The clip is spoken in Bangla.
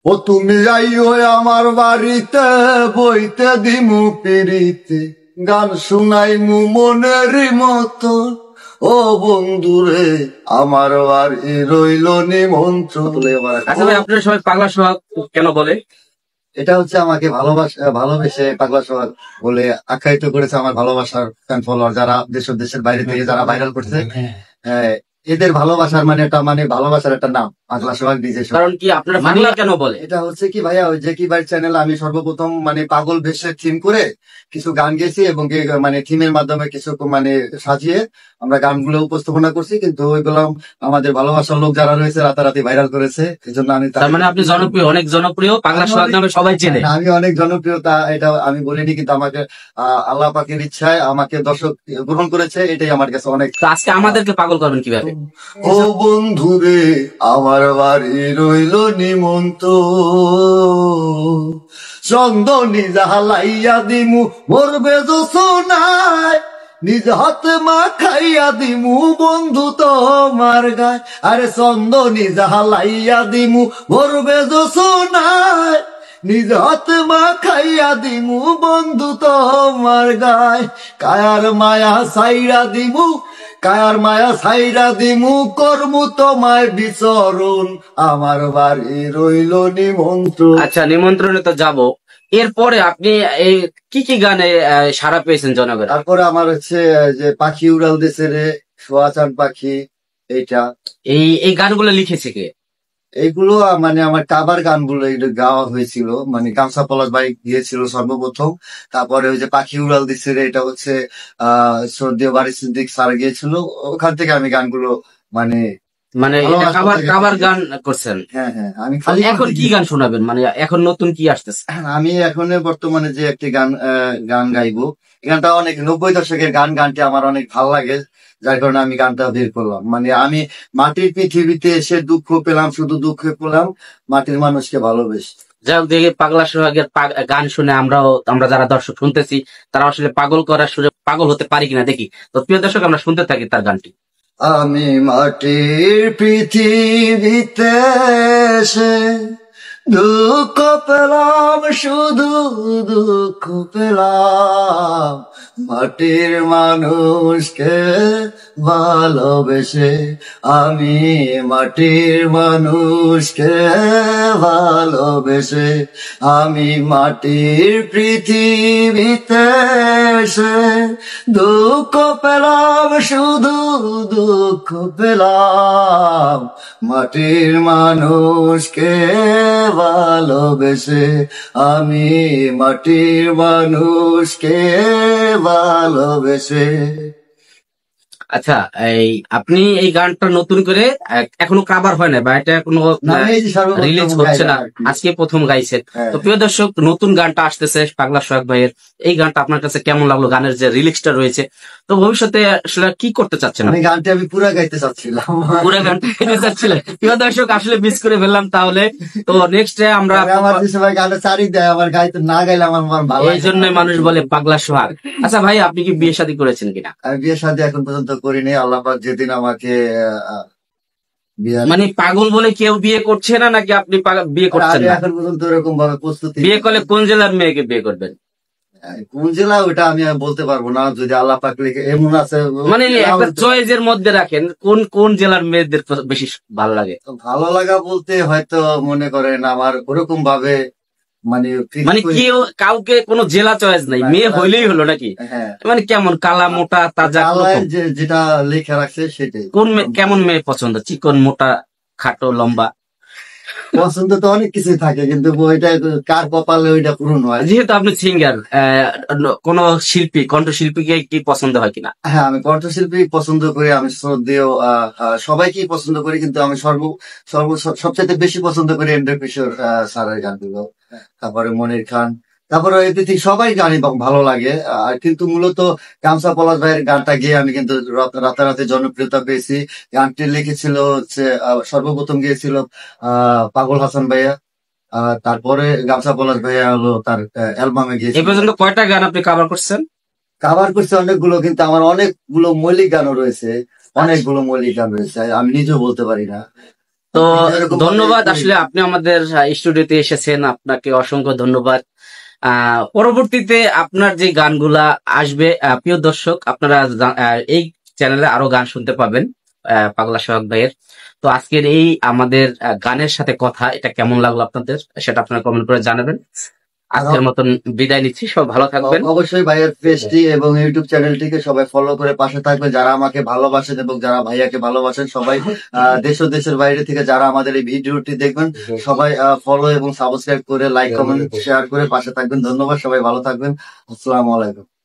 ও তুমি যাইও আমার বাড়িতে, বইতে দিমু পিড়িতে, গান শুনাইমু মনের মতো। ও বন্ধুরে আমার বাড়ি রইল নিমন্ত্রণ। আচ্ছা ভাই, আপনারা সবাই পাগলা সোহাগ কেন বলে? এটা হচ্ছে আমাকে ভালোবেসে পাগলা সোহাগ বলে আখ্যায়িত করেছে আমার ভালোবাসার ফ্যান ফলোয়ার, যারা দেশের বাইরে থেকে যারা ভাইরাল করছে। এদের ভালোবাসার মানে একটা ভালোবাসার একটা নাম পাগলা সোহাগ ডিজে। কারণ কি আপনারা পাগলা কেন বলে? এটা হচ্ছে কি ভাইয়া, ওই যে কি ভাই চ্যানেল আমি সর্বপ্রথম পাগল বেশে থিম করে কিছু গান গেছি এবং থিমের মাধ্যমে কিছু সাজিয়ে আমরা গানগুলো উপস্থাপনা করছি, কিন্তু ওইগুলো আমাদের ভালোবাসার লোক যারা রয়েছে রাতারাতি ভাইরাল করেছে। এই জন্য আমি তার মানে আপনি জনপ্রিয়, অনেক জনপ্রিয়, পাগলা সোহাগ নামে সবাই চেনে। আমি অনেক জনপ্রিয়, তা এটা আমি বলিনি, কিন্তু আমাকে আল্লাহ পাকের ইচ্ছায় আমাকে দর্শক গ্রহণ করেছে, এটাই আমার কাছে অনেক। আজকে আমাদেরকে পাগল করবেন কিভাবে? ও বন্ধুরে আমার বাড়ি রইল নিমন্ত্রণ, চন্দনী জাহালাইয়া দিমু ভরবে জোছনায়, নিজ হাতে মা খাইয়া দিমু বন্ধু তোমার গায়। আরে চন্দনী জাহালাইয়া দিমু ভরবে জোছনায়, নিজ হাতে মা খাইয়া দিমু বন্ধু তোমার গায়। কায়ার মায়া সাইরা দিমু করমু তোমায় বিচরণ, আমার বাড়ি রইল নিমন্ত্রণ। আচ্ছা, নিমন্ত্রণে তো যাবো, এরপরে আপনি এই কি গানে সাড়া পেয়েছেন জনগণ? তারপরে আমার হচ্ছে যে পাখি উড়াল দেশে রে, সোয়াচান পাখি, এইটা এই গানগুলো লিখেছে কে? এইগুলো আমার কাবার গানগুলো এগুলো গাওয়া হয়েছিল, গামছা পলাশ ভাই গিয়েছিল সর্বপ্রথম। তারপরে ওই যে পাখি উড়াল দিচ্ছে রে, এটা হচ্ছে শ্রদ্ধেয় বারি সিদ্দিক স্যার গিয়েছিল, ওখান থেকে আমি গানগুলো কাবার গান করছেন। হ্যাঁ, আমি এখন কি গান শোনাবেন? এখন নতুন কি আসতেছে? আমি এখন বর্তমানে যে একটি গান গাইবো, গানটা অনেক 90 দশকের গানটি আমার অনেক ভালো লাগে, যার কারণে আমি গানটা বের করলাম। আমি মাটির পৃথিবীতে এসে দুঃখ পেলাম, শুধু দুঃখ পেলাম মাটির মানুষকে ভালোবেসে। যাই হোক, দেখে পাগলা সোহাগের গান শুনে আমরা যারা দর্শক শুনতেছি, তারা আসলে পাগল করার সুযোগ পাগল হতে পারি কিনা দেখি। তো প্রিয় দর্শক, আমরা শুনতে থাকি তার গানটি। আমি মাটির পৃথিবীতে এসে দুঃখ পেলাম, শুধু দুঃখ পেলাম মাটির মানুষকে ভালোবেসে। আমি মাটির মানুষকে ভালোবেসে, আমি মাটির পৃথিবীতে এসে দুঃখ পেলাম, শুধু দুঃখ পেলাম মাটির মানুষকে ভালোবেসে। আমি মাটির মানুষকে ভালোবেসে। আচ্ছা, আপনি এই গানটা নতুন করে এখনো কাভার হয় না বা এটা এখনো রিলিজ হচ্ছে না, আজকে প্রথম গাইছেন। তো প্রিয় দর্শক, নতুন গানটা আসতেছে পাগলা সোহাগ ভাইয়ের, এই গানটা আপনার কাছে কেমন লাগলো? গানের যে রিলিক্সটা রয়েছে, তো ভবিষ্যতে আসলে কি করতে চাচ্ছেন? গানটি আমি পুরা গাইতে চাচ্ছিলাম, পুরা গানটা গাইতে চাচ্ছিলেন। প্রিয় দর্শক, আসলে মিস করে ফেললাম। তাহলে তো নেক্সট আমরা আমার সবাই গানটা চারি দেয়, আমার গাইতে না গাইলে আমার ভালো, এই জন্যই মানুষ বলে পাগলা সোহাগ। আচ্ছা ভাই, আপনি কি বিয়ে শাদী করেছেন কিনা? আমি বিয়ে শাদী এখন পর্যন্ত করিনি। আল্লাহ পাক যেদিন আমাকে পাগল বলে কেউ বিয়ে করছে না, নাকি আপনি বিয়ে করছেন না? এখন পর্যন্ত এরকম ভাবে প্রস্তুতি। বিয়ে করলে কোন জেলার মেয়েকে বিয়ে করবেন? কোন জেলা ওটা আমি বলতে পারবো না, যদি আল্লাহ পাক লিখে এমন আছে। একটা চয়েসের মধ্যে রাখেন, কোন জেলার মেয়েদের বেশি ভালো লাগে? ভালো লাগা বলতে হয়তো মনে করেন আমার ওরকম ভাবে কেউ কাউকে কোনো জেলা চয়েস নাই, মেয়ে হইলেই হলো নাকি? কেমন কালা মোটা তাজা, যেটা লেখা রাখছে সেটাই। কেমন মেয়ে পছন্দ? চিকন, মোটা, খাটো, লম্বা? পছন্দ তো অনেক কিছু থাকে, কিন্তু ওইটা কার কপালে ওইটা পূরণ হয়। যেহেতু আপনি সিঙ্গার, কোন কণ্ঠশিল্পীকে কি পছন্দ হয় কিনা? হ্যাঁ, আমি কণ্ঠশিল্পী পছন্দ করি, আমি শ্রদ্ধেয় সবাইকেই পছন্দ করি, কিন্তু আমি সবচাইতে বেশি পছন্দ করি এন্ড্রু কিশোর স্যারের গানগুলো, তারপরে মনির খান, তারপরে এতে সবাই গানই ভালো লাগে। কিন্তু মূলত গামছা পলাশ ভাইয়ের গানটা গিয়ে আমি কিন্তু রাতারাতি জনপ্রিয়তা পেয়েছি। গানটি লিখেছিল হচ্ছে সর্বপ্রথম গিয়েছিল পাগল হাসান ভাইয়া, তারপরে গামছা পলাশ ভাইয়া হলো তার অ্যালবামে গিয়েছে। এই পর্যন্ত কয়টা গান আপনি কভার করছেন? কভার করছে অনেকগুলো, কিন্তু আমার অনেকগুলো মৌলিক গানও রয়েছে, অনেকগুলো মৌলিক গান রয়েছে, আমি নিজেও বলতে পারি না। তো ধন্যবাদ, আসলে আপনি আমাদের স্টুডিওতে এসেছেন, আপনাকে অসংখ্য ধন্যবাদ। পরবর্তীতে আপনার যে গানগুলা আসবে, প্রিয় দর্শক আপনারা এই চ্যানেলে আরো গান শুনতে পাবেন পাগলা সোহাগ ভাইয়ের। তো আজকের এই আমাদের গানের সাথে কথা, এটা কেমন লাগলো আপনাদের, সেটা আপনারা কমেন্ট করে জানাবেন। আজকের মতন বিদায় নিচ্ছি, সব ভালো থাকবেন। অবশ্যই ভাইয়ের পেজটি এবং ইউটিউব চ্যানেলটিকে সবাই ফলো করে পাশে থাকবেন, যারা আমাকে ভালোবাসেন এবং যারা ভাইয়াকে ভালোবাসেন সবাই। দেশ ও দেশের বাইরে থেকে যারা আমাদের এই ভিডিওটি দেখবেন সবাই ফলো এবং সাবস্ক্রাইব করে লাইক কমেন্ট শেয়ার করে পাশে থাকবেন। ধন্যবাদ, সবাই ভালো থাকবেন। আসসালামু আলাইকুম।